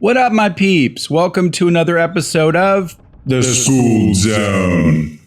What up, my peeps? Welcome to another episode of The Skooled Zone.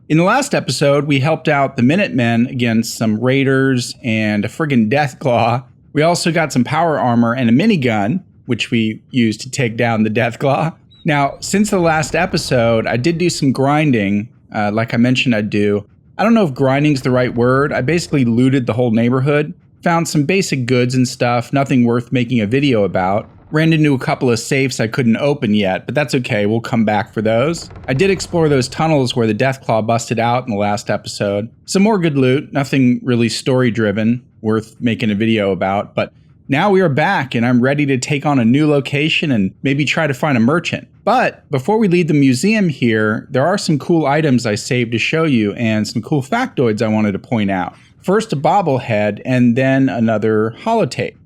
In the last episode, we helped out the Minutemen against some raiders and a friggin' Deathclaw. We also got some power armor and a minigun, which we used to take down the Deathclaw. Now, since the last episode, I did do some grinding, like I mentioned I'd do. I don't know if grinding's the right word. I basically looted the whole neighborhood, found some basic goods and stuff, nothing worth making a video about. Ran into a couple of safes I couldn't open yet, but that's okay, we'll come back for those. I did explore those tunnels where the Deathclaw busted out in the last episode. Some more good loot, nothing really story-driven, worth making a video about, but now we are back and I'm ready to take on a new location and maybe try to find a merchant. But before we leave the museum here, there are some cool items I saved to show you and some cool factoids I wanted to point out. First a bobblehead and then another holotape.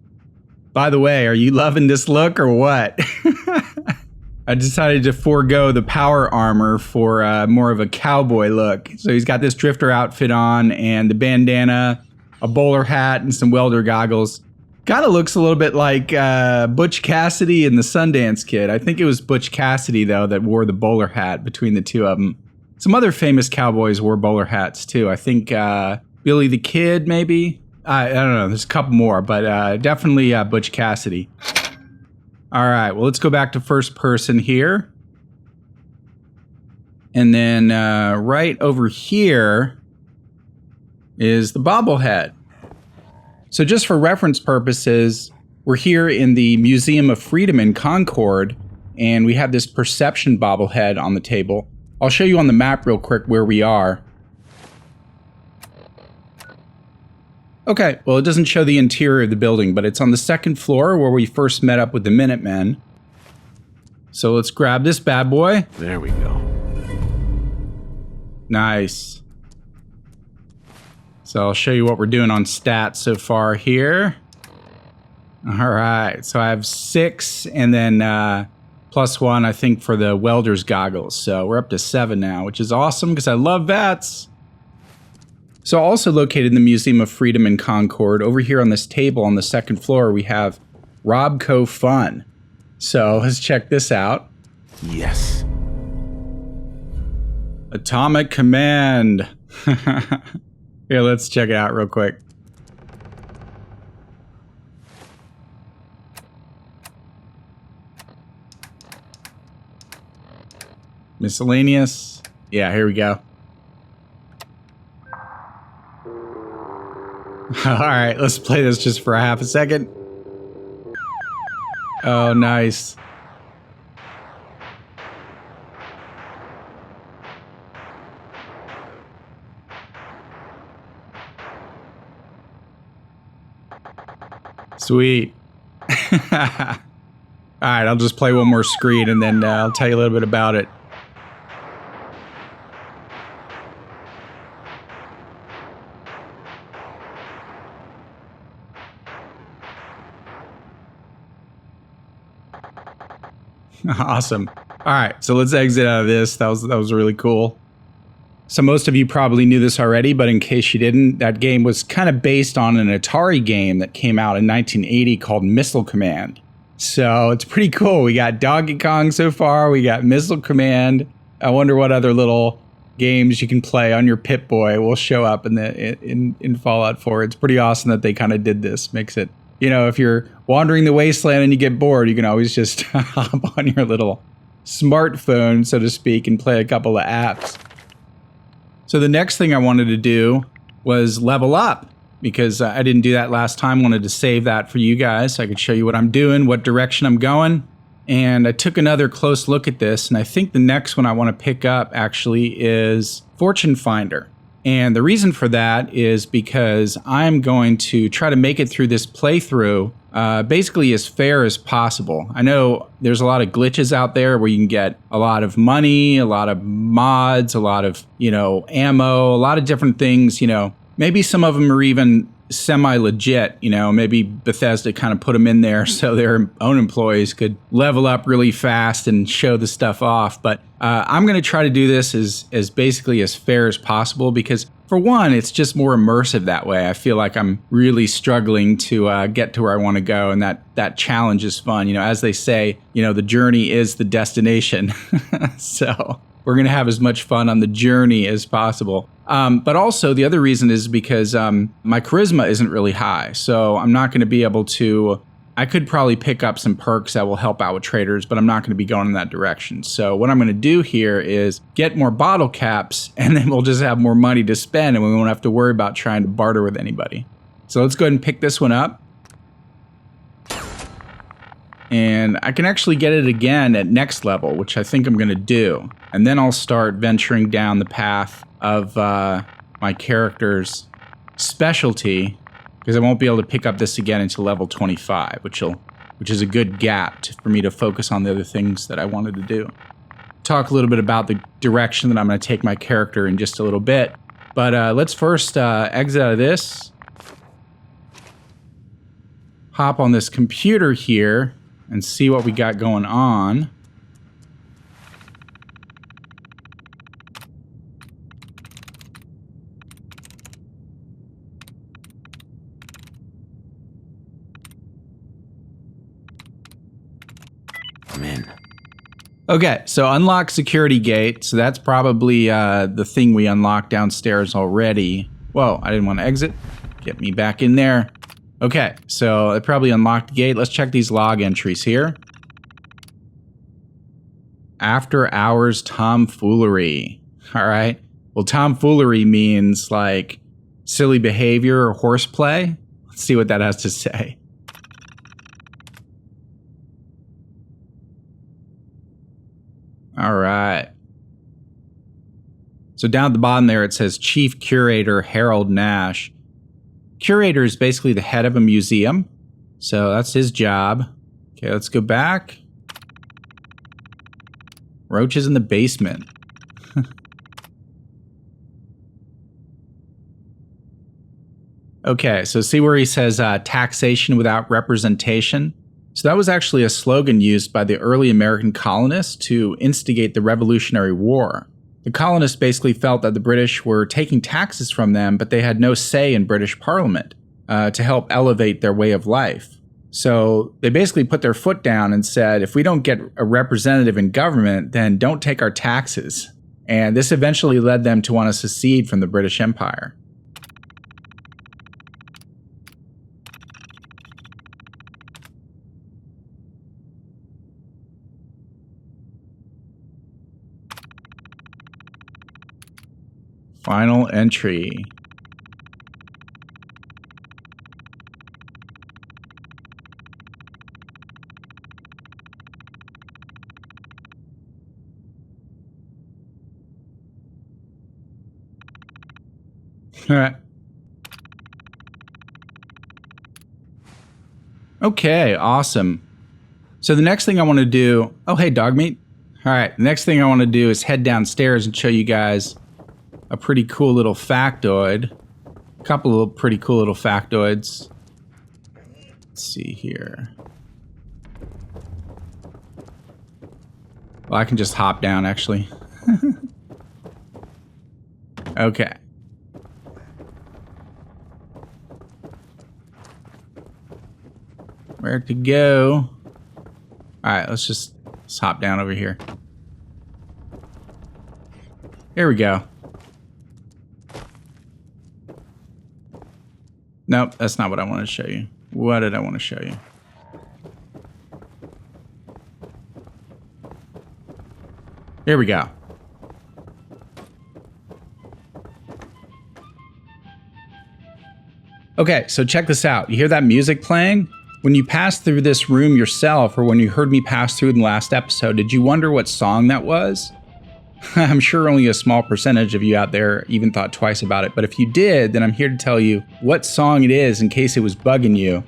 By the way, are you loving this look or what? I decided to forego the power armor for more of a cowboy look. So he's got this drifter outfit on and the bandana, a bowler hat, and some welder goggles. Kind of looks a little bit like Butch Cassidy and the Sundance Kid. I think it was Butch Cassidy, though, that wore the bowler hat between the two of them. Some other famous cowboys wore bowler hats, too. I think Billy the Kid, maybe? I don't know, there's a couple more, but definitely Butch Cassidy. All right, well, let's go back to first person here. And then right over here is the bobblehead. So just for reference purposes, we're here in the Museum of Freedom in Concord, and we have this perception bobblehead on the table. I'll show you on the map real quick where we are. Okay, well, it doesn't show the interior of the building, but it's on the second floor where we first met up with the Minutemen. So let's grab this bad boy. There we go. Nice. So I'll show you what we're doing on stats so far here. All right, so I have 6 and then +1, I think, for the welder's goggles. So we're up to 7 now, which is awesome because I love VATS. So also located in the Museum of Freedom in Concord, over here on this table on the second floor, we have Robco Fun. So let's check this out. Yes. Atomic Command. Here, let's check it out real quick. Miscellaneous. Yeah, here we go. All right, let's play this just for a half a second. Oh, nice. Sweet. All right, I'll just play one more screen and then I'll tell you a little bit about it. Awesome. All right, so let's exit out of this. That was really cool. So most of you probably knew this already, but in case you didn't, that game was kind of based on an Atari game that came out in 1980 called Missile Command. So it's pretty cool. We got Donkey Kong so far. We got Missile Command. I wonder what other little games you can play on your Pip-Boy will show up in Fallout 4. It's pretty awesome that they kind of did this. Makes it, you know, if you're wandering the wasteland and you get bored, you can always just hop on your little smartphone, so to speak, and play a couple of apps. So the next thing I wanted to do was level up, because I didn't do that last time. Wanted to save that for you guys so I could show you what I'm doing, what direction I'm going. And I took another close look at this, and I think the next one I want to pick up actually is Fortune Finder. And the reason for that is because I'm going to try to make it through this playthrough basically as fair as possible. I know there's a lot of glitches out there where you can get a lot of money, a lot of mods, a lot of, ammo, a lot of different things, Maybe some of them are even semi-legit, maybe Bethesda kind of put them in there so their own employees could level up really fast and show the stuff off. But I'm going to try to do this as basically as fair as possible, because For one, it's just more immersive that way. I feel like I'm really struggling to get to where I want to go, and that challenge is fun. As they say, the journey is the destination. So we're going to have as much fun on the journey as possible. But also, the other reason is because my charisma isn't really high, so I'm not going to be able to... I could probably pick up some perks that will help out with traders, but I'm not going to be going in that direction. So what I'm going to do here is get more bottle caps, and then we'll just have more money to spend, and we won't have to worry about trying to barter with anybody. So let's go ahead and pick this one up. And I can actually get it again at next level, which I think I'm going to do. And then I'll start venturing down the path of my character's specialty, because I won't be able to pick up this again until level 25, which is a good gap for me to focus on the other things that I wanted to do. Talk a little bit about the direction that I'm going to take my character in just a little bit. But let's first exit out of this. Hop on this computer here and see what we got going on. I'm in. Okay, so unlock security gate. So that's probably the thing we unlocked downstairs already. Whoa, I didn't want to exit. Get me back in there. Okay, so it probably unlocked the gate. Let's check these log entries here. After hours tomfoolery. All right. Well, tomfoolery means like silly behavior or horseplay. Let's see what that has to say. All right. So down at the bottom there, it says Chief Curator Harold Nash. Curator is basically the head of a museum. So that's his job. Okay, let's go back. Roaches in the basement. Okay, so see where he says taxation without representation? So that was actually a slogan used by the early American colonists to instigate the Revolutionary War. The colonists basically felt that the British were taking taxes from them, but they had no say in British Parliament to help elevate their way of life. So they basically put their foot down and said, if we don't get a representative in government, then don't take our taxes. And this eventually led them to want to secede from the British Empire. Final entry. All right. Okay, awesome. So the next thing I want to do... Oh, hey, dog meat. All right, the next thing I want to do is head downstairs and show you guys a pretty cool little factoid. A couple of pretty cool little factoids. Let's see here. Well, I can just hop down, actually. Okay. Where to go? Alright, let's hop down over here. Here we go. Nope, that's not what I want to show you. What did I want to show you? Here we go. Okay, so check this out. You hear that music playing? When you pass through this room yourself, or when you heard me pass through in the last episode, did you wonder what song that was? I'm sure only a small percentage of you out there even thought twice about it, but if you did, then I'm here to tell you what song it is in case it was bugging you.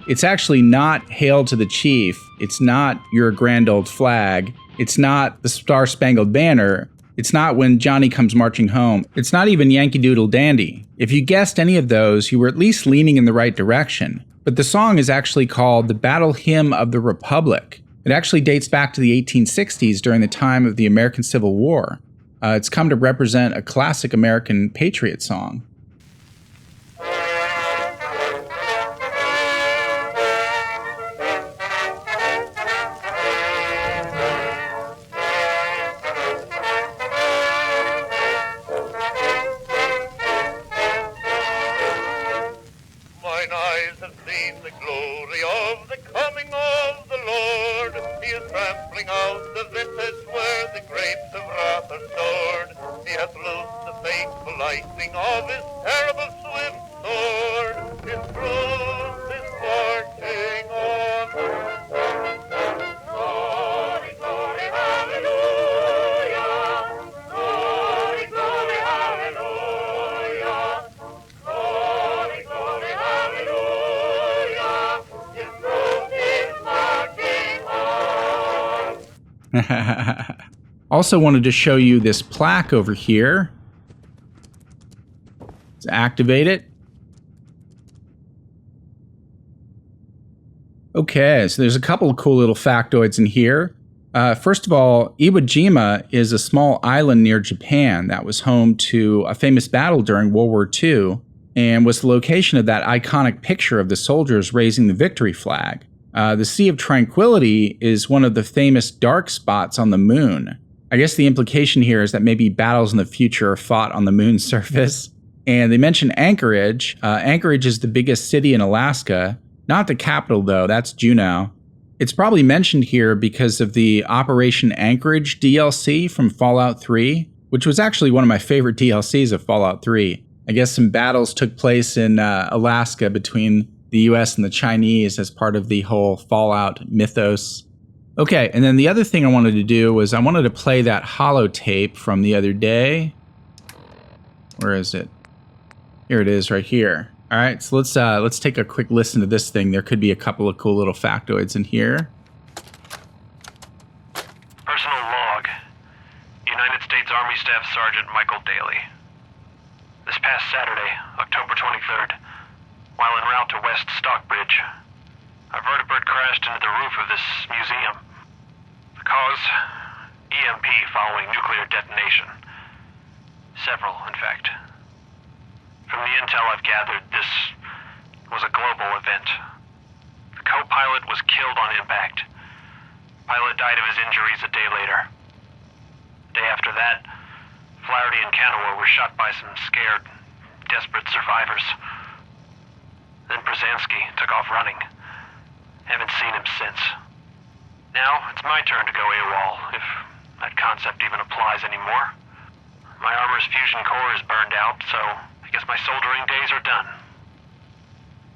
It's actually not Hail to the Chief. It's not Your Grand Old Flag. It's not the Star-Spangled Banner. It's not When Johnny Comes Marching Home. It's not even Yankee Doodle Dandy. If you guessed any of those, you were at least leaning in the right direction. But the song is actually called the Battle Hymn of the Republic. It actually dates back to the 1860s during the time of the American Civil War. It's come to represent a classic American patriot song. Mine eyes have seen the glory of the coming of the Lord. He is trampling out the vintage where the grapes of wrath are stored. He hath loosed the fateful lightning of his terrible swift sword. His truth is marching on. Glory, glory, hallelujah. Glory, glory, hallelujah. Glory, glory, hallelujah. His truth is marching on. Also wanted to show you this plaque over here. Let's activate it. Okay, so there's a couple of cool little factoids in here. First of all, Iwo Jima is a small island near Japan that was home to a famous battle during World War II and was the location of that iconic picture of the soldiers raising the victory flag. The Sea of Tranquility is one of the famous dark spots on the moon. I guess the implication here is that maybe battles in the future are fought on the moon's surface. And they mention Anchorage. Anchorage is the biggest city in Alaska. Not the capital, though. That's Juneau. It's probably mentioned here because of the Operation Anchorage DLC from Fallout 3, which was actually one of my favorite DLCs of Fallout 3. I guess some battles took place in Alaska between the US and the Chinese as part of the whole Fallout mythos. Okay, and then the other thing I wanted to do was I wanted to play that holotape from the other day. Where is it? Here it is right here. All right, so let's take a quick listen to this thing. There could be a couple of cool little factoids in here. Personal log. United States Army Staff Sergeant Michael Daly. This past Saturday, October 23rd, while en route to West Stockbridge, a vertibird crashed into the roof of this museum. The cause? EMP following nuclear detonation. Several, in fact. From the intel I've gathered, this was a global event. The co-pilot was killed on impact. Pilot died of his injuries a day later. The day after that, Flaherty and Canoa were shot by some scared, desperate survivors. Then Brzezinski took off running. Haven't seen him since. Now, it's my turn to go AWOL, if that concept even applies anymore. My armor's fusion core is burned out, so I guess my soldering days are done.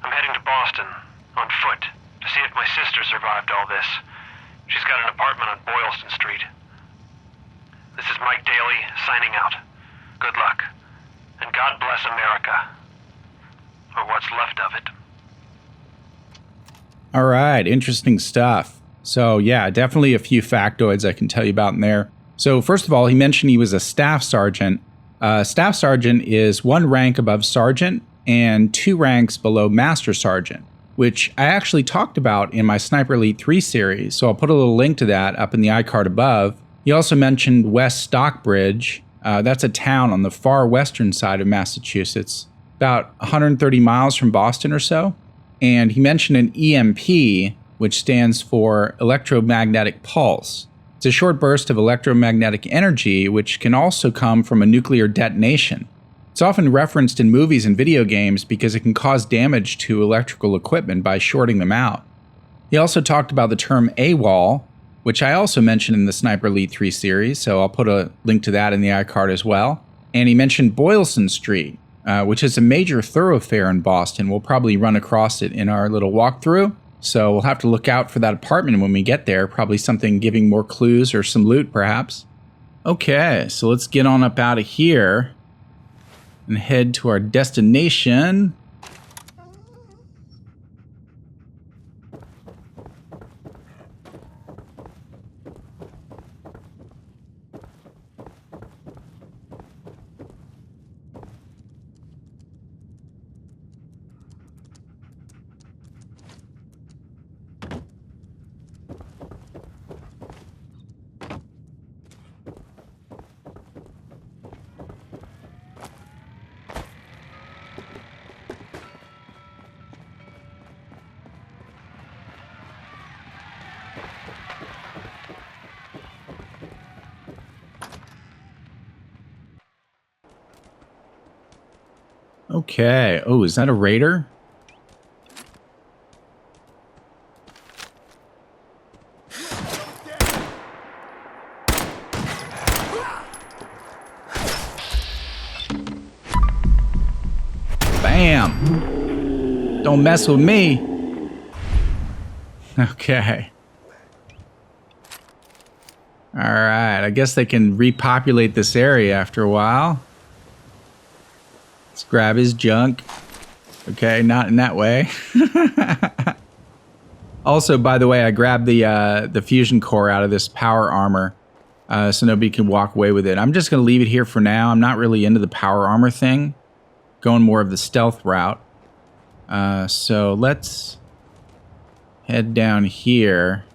I'm heading to Boston, on foot, to see if my sister survived all this. She's got an apartment on Boylston Street. This is Mike Daly, signing out. Good luck. And God bless America. Or what's left of it. All right, interesting stuff. So yeah, definitely a few factoids I can tell you about in there. So first of all, he mentioned he was a staff sergeant. Staff sergeant is one rank above sergeant and 2 ranks below master sergeant, which I actually talked about in my Sniper Elite 3 series. So I'll put a little link to that up in the iCard above. He also mentioned West Stockbridge. That's a town on the far western side of Massachusetts, about 130 miles from Boston or so. And he mentioned an EMP, which stands for electromagnetic pulse. It's a short burst of electromagnetic energy, which can also come from a nuclear detonation. It's often referenced in movies and video games because it can cause damage to electrical equipment by shorting them out. He also talked about the term AWOL, which I also mentioned in the Sniper Elite 3 series, so I'll put a link to that in the iCard as well. And he mentioned Boylston Street, which is a major thoroughfare in Boston. We'll probably run across it in our little walkthrough. So we'll have to look out for that apartment when we get there. Probably something giving more clues or some loot, perhaps. Okay, so let's get on up out of here and head to our destination. Okay. Oh, is that a raider? Bam! Don't mess with me. Okay. Alright, I guess they can repopulate this area after a while. Let's grab his junk. Okay, not in that way. Also, by the way, I grabbed the fusion core out of this power armor so nobody can walk away with it. I'm just going to leave it here for now. I'm not really into the power armor thing. Going more of the stealth route. So let's head down here.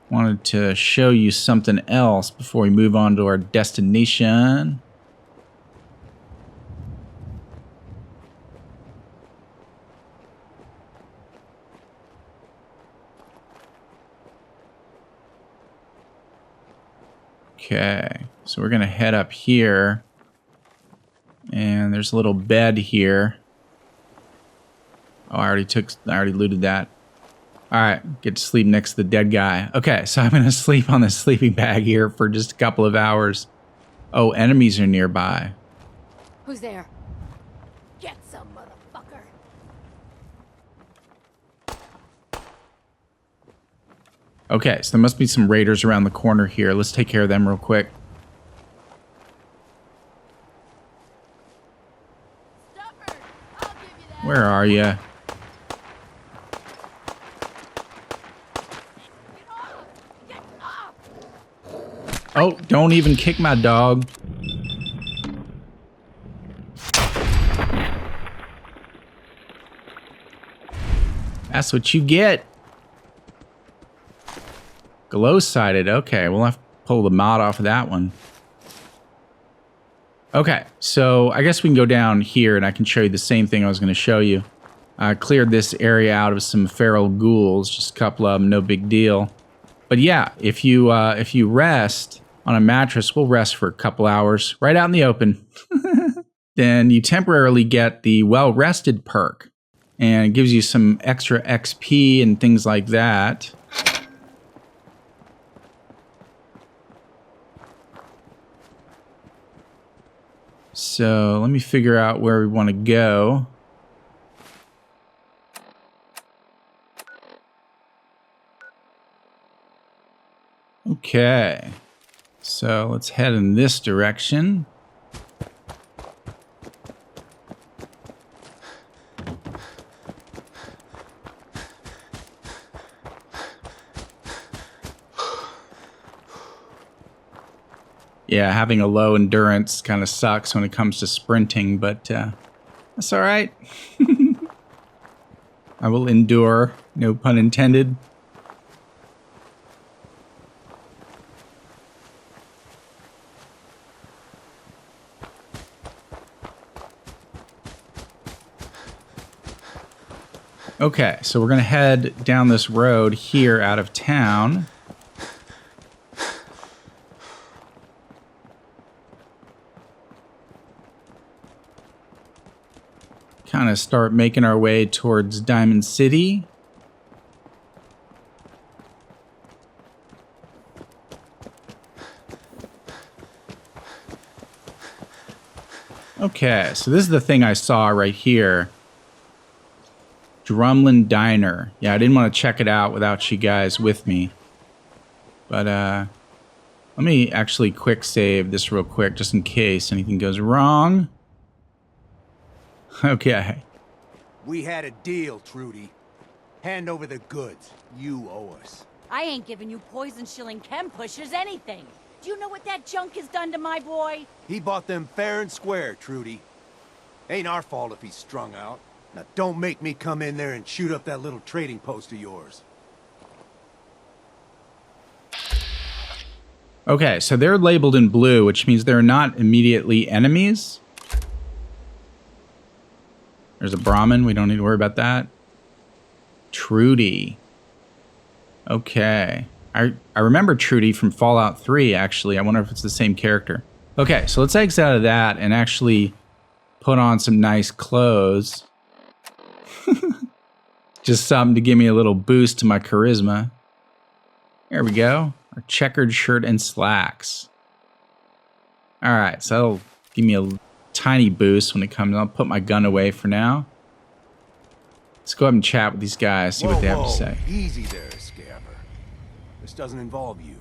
Wanted to show you something else before we move on to our destination. Okay, so we're gonna head up here. And there's a little bed here. Oh, I already looted that. Alright, get to sleep next to the dead guy. Okay, so I'm gonna sleep on this sleeping bag here for just a couple of hours. Oh, enemies are nearby. Who's there? Get some, motherfucker. Okay, so there must be some raiders around the corner here. Let's take care of them real quick. Stubborn. I'll give you that. Where are you? Get off! Get off! Oh, don't even kick my dog. That's what you get. Glow-sighted. Okay, we'll have to pull the mod off of that one. Okay, so I guess we can go down here and I can show you the same thing I was going to show you. I cleared this area out of some feral ghouls, just a couple of them, no big deal. But yeah, if you rest on a mattress, we'll rest for a couple hours right out in the open. Then you temporarily get the well-rested perk. And it gives you some extra XP and things like that. So let me figure out where we want to go. Okay. So let's head in this direction. Yeah, having a low endurance kind of sucks when it comes to sprinting, but that's all right. I will endure, no pun intended. Okay, so we're going to head down this road here out of town. Kind of start making our way towards Diamond City. Okay, so this is the thing I saw right here. Drumlin Diner. Yeah, I didn't want to check it out without you guys with me. But let me actually quick save this real quick just in case anything goes wrong. Okay. We had a deal, Trudy. Hand over the goods. You owe us. I ain't giving you poison-shilling chem pushers anything. Do you know what that junk has done to my boy? He bought them fair and square, Trudy. Ain't our fault if he's strung out. Now don't make me come in there and shoot up that little trading post of yours. Okay, so they're labeled in blue, which means they're not immediately enemies. There's a Brahmin. We don't need to worry about that. Trudy. Okay. I remember Trudy from Fallout 3, actually. I wonder if it's the same character. Okay, so let's exit out of that and actually put on some nice clothes. Just something to give me a little boost to my charisma. There we go. Our checkered shirt and slacks. All right, so that'll give me a tiny boost when it comes. I'll put my gun away for now. Let's go ahead and chat with these guys, see what they have to say. Easy there, Scabber. This doesn't involve you.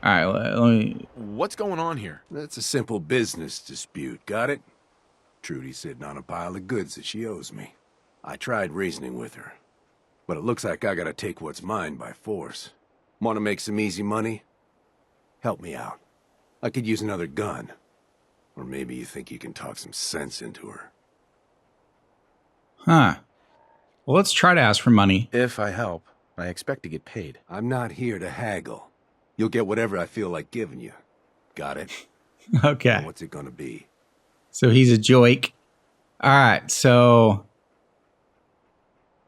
All right, let me... What's going on here? That's a simple business dispute, got it? Trudy's sitting on a pile of goods that she owes me. I tried reasoning with her, but it looks like I gotta take what's mine by force. Want to make some easy money? Help me out. I could use another gun. Or maybe you think you can talk some sense into her. Huh. Well, let's try to ask for money. If I help, I expect to get paid. I'm not here to haggle. You'll get whatever I feel like giving you. Got it? Okay. Now what's it gonna be? So he's a joik. All right, so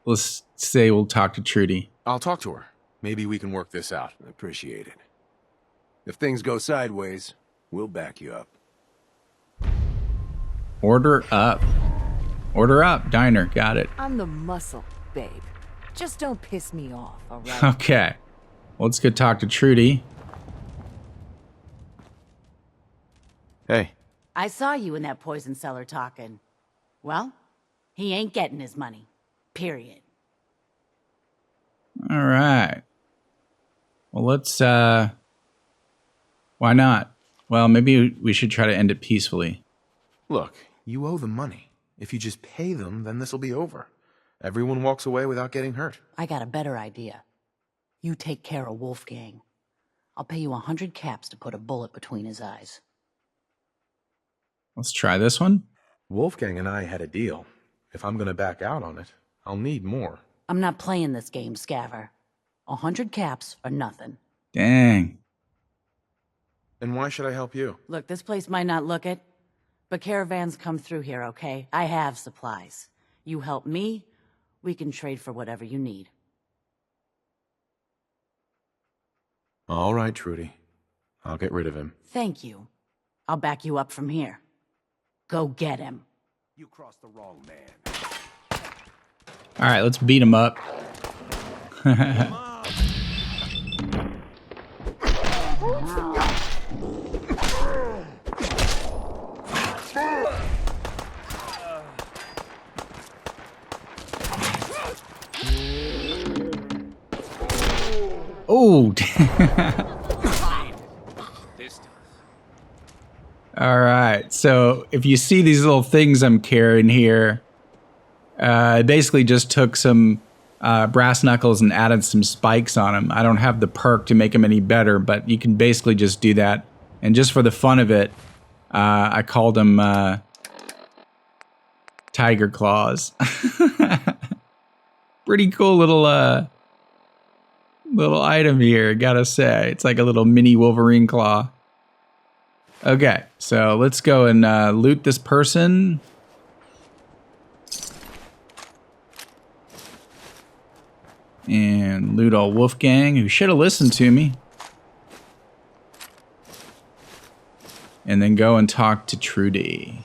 let's say we'll talk to Trudy. I'll talk to her. Maybe we can work this out. I appreciate it. If things go sideways, we'll back you up. Order up. Order up, diner. Got it. I'm the muscle, babe. Just don't piss me off, all right? Okay. Well, let's go talk to Trudy. Hey. I saw you in that poison cellar talking. Well, he ain't getting his money. Period. All right. Well, let's, why not? Well, maybe we should try to end it peacefully. Look, you owe them money. If you just pay them, then this'll be over. Everyone walks away without getting hurt. I got a better idea. You take care of Wolfgang. I'll pay you 100 caps to put a bullet between his eyes. Let's try this one. Wolfgang and I had a deal. If I'm gonna back out on it, I'll need more. I'm not playing this game, Scaver. 100 caps or nothing. Dang. And why should I help you? Look, this place might not look it, but caravans come through here, okay? I have supplies. You help me, we can trade for whatever you need. All right, Trudy. I'll get rid of him. Thank you. I'll back you up from here. Go get him. You crossed the wrong man. All right, let's beat him up. Oh, all right. So if you see these little things I'm carrying here, I basically just took some brass knuckles and added some spikes on them. I don't have the perk to make them any better, but you can basically just do that. And just for the fun of it, I called them tiger claws. Pretty cool little item here, gotta say. It's like a little mini Wolverine claw. Okay, so let's go and loot this person. And loot all Wolfgang, who should have listened to me. And then go and talk to Trudy.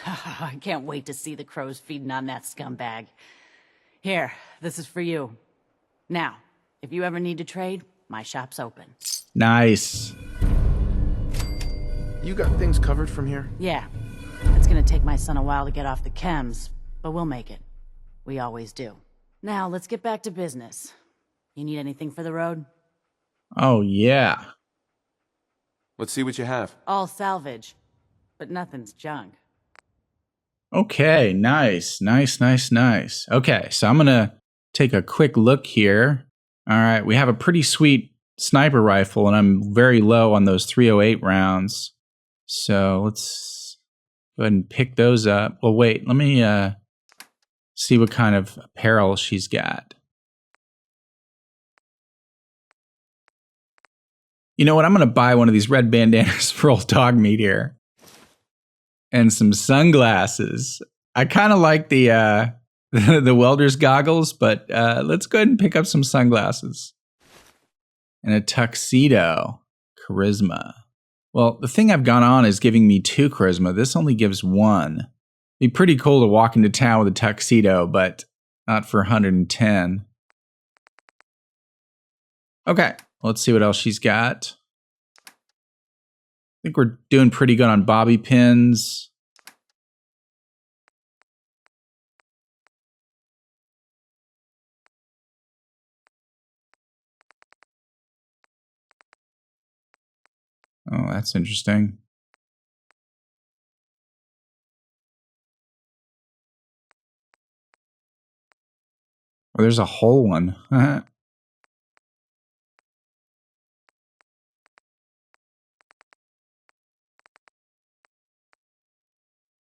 I can't wait to see the crows feeding on that scumbag. Here, this is for you. Now, if you ever need to trade, my shop's open. Nice. You got things covered from here? Yeah, it's gonna take my son a while to get off the chems, but we'll make it. We always do. Now, let's get back to business. You need anything for the road? Oh, yeah. Let's see what you have. All salvage, but nothing's junk. Okay, nice. Okay, so I'm gonna take a quick look here. All right, we have a pretty sweet sniper rifle, and I'm very low on those 308 rounds. So let's go ahead and pick those up. Well, wait, let me see what kind of apparel she's got. You know what? I'm going to buy one of these red bandanas for old dog meat here. And some sunglasses. I kind of like the the welder's goggles, but let's go ahead and pick up some sunglasses. And a tuxedo. Charisma. Well, the thing I've got on is giving me 2 charisma. This only gives 1. It'd be pretty cool to walk into town with a tuxedo, but not for 110. Okay, let's see what else she's got. I think we're doing pretty good on bobby pins. Oh, that's interesting. Oh, there's a whole one.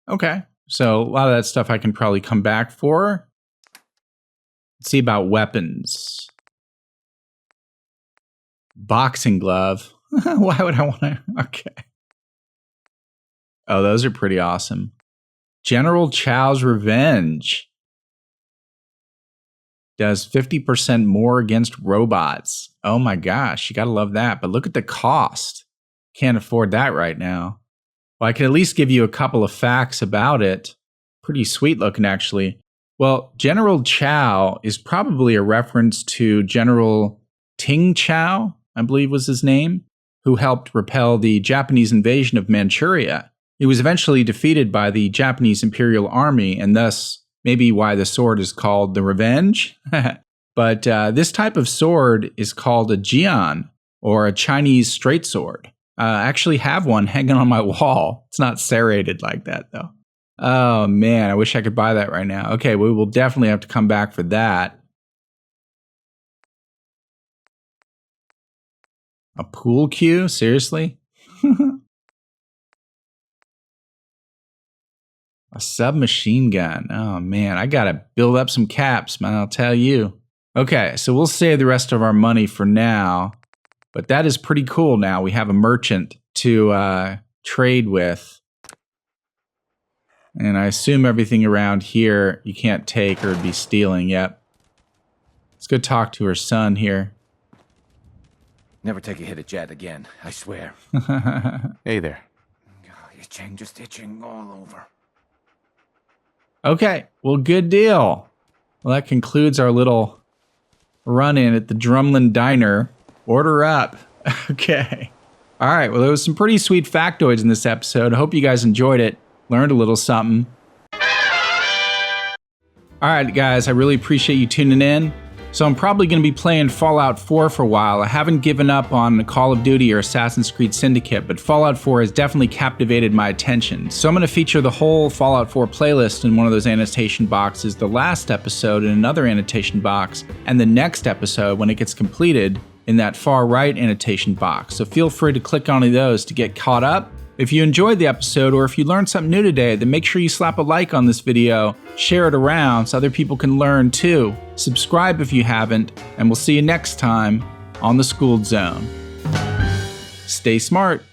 Okay, so a lot of that stuff I can probably come back for. Let's see about weapons. Boxing glove. Why would I want to? Okay. Oh, those are pretty awesome. General Chao's Revenge. Does 50% more against robots. Oh my gosh, you gotta love that. But look at the cost. Can't afford that right now. Well, I can at least give you a couple of facts about it. Pretty sweet looking, actually. Well, General Chao is probably a reference to General Chao, I believe was his name, who helped repel the Japanese invasion of Manchuria. He was eventually defeated by the Japanese Imperial Army, and thus maybe why the sword is called the Revenge. But this type of sword is called a jian, or a Chinese straight sword. I actually have one hanging on my wall. It's not serrated like that, though. Oh, man, I wish I could buy that right now. Okay, we will definitely have to come back for that. A pool cue? Seriously? A submachine gun. Oh, man, I gotta build up some caps, man, I'll tell you. Okay, so we'll save the rest of our money for now. But that is pretty cool now. We have a merchant to trade with. And I assume everything around here you can't take or be stealing. Yep. Let's go talk to her son here. Never take a hit at Jet again, I swear. Hey there. Itching, just itching all over. Okay, well, good deal. Well, that concludes our little run-in at the Drumlin Diner. Order up. Okay. All right, well, there was some pretty sweet factoids in this episode. I hope you guys enjoyed it. Learned a little something. All right, guys, I really appreciate you tuning in. So I'm probably going to be playing Fallout 4 for a while. I haven't given up on Call of Duty or Assassin's Creed Syndicate, but Fallout 4 has definitely captivated my attention. So I'm going to feature the whole Fallout 4 playlist in one of those annotation boxes, the last episode in another annotation box, and the next episode, when it gets completed, in that far right annotation box. So feel free to click on any of those to get caught up. If you enjoyed the episode, or if you learned something new today, then make sure you slap a like on this video, share it around so other people can learn too. Subscribe if you haven't, and we'll see you next time on the Skooled Zone. Stay smart.